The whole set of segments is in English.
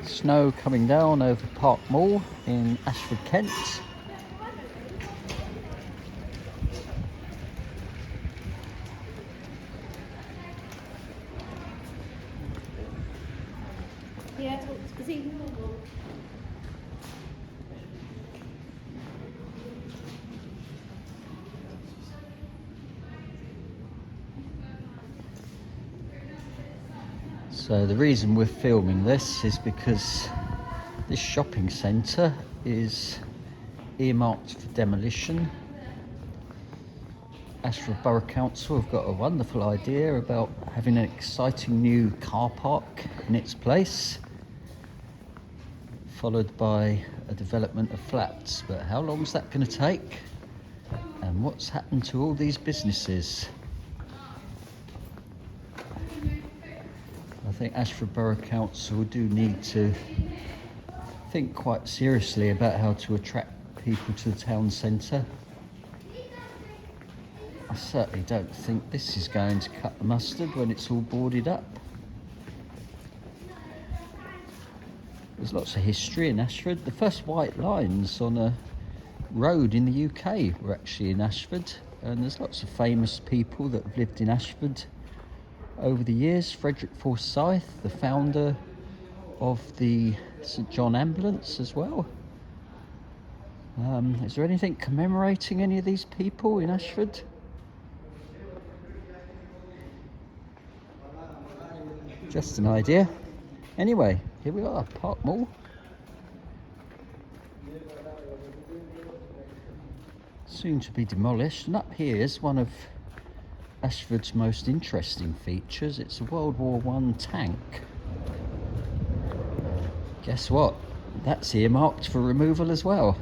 Snow coming down over Park Mall in Ashford, Kent. So the reason we're filming this is because this shopping centre is earmarked for demolition. Ashford Borough Council have got a wonderful idea about having an exciting new car park in its place, followed by a development of flats. But how long is that going to take? And what's happened to all these businesses? I think Ashford Borough Council do need to think quite seriously about how to attract people to the town centre. I certainly don't think this is going to cut the mustard when it's all boarded up. There's lots of history in Ashford. The first white lines on a road in the UK were actually in Ashford, and there's lots of famous people that have lived in Ashford over the years. Frederick Forsyth, the founder of the St John Ambulance as well. Is there anything commemorating any of these people in Ashford? Just an idea. Anyway, here we are, Park Mall. Soon to be demolished. And up here is one of Ashford's most interesting features. It's a World War I tank. Guess what? That's earmarked for removal as well.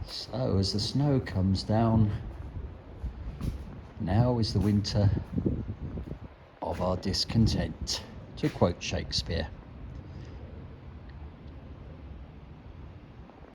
So as the snow comes down, now is the winter of our discontent, to quote Shakespeare.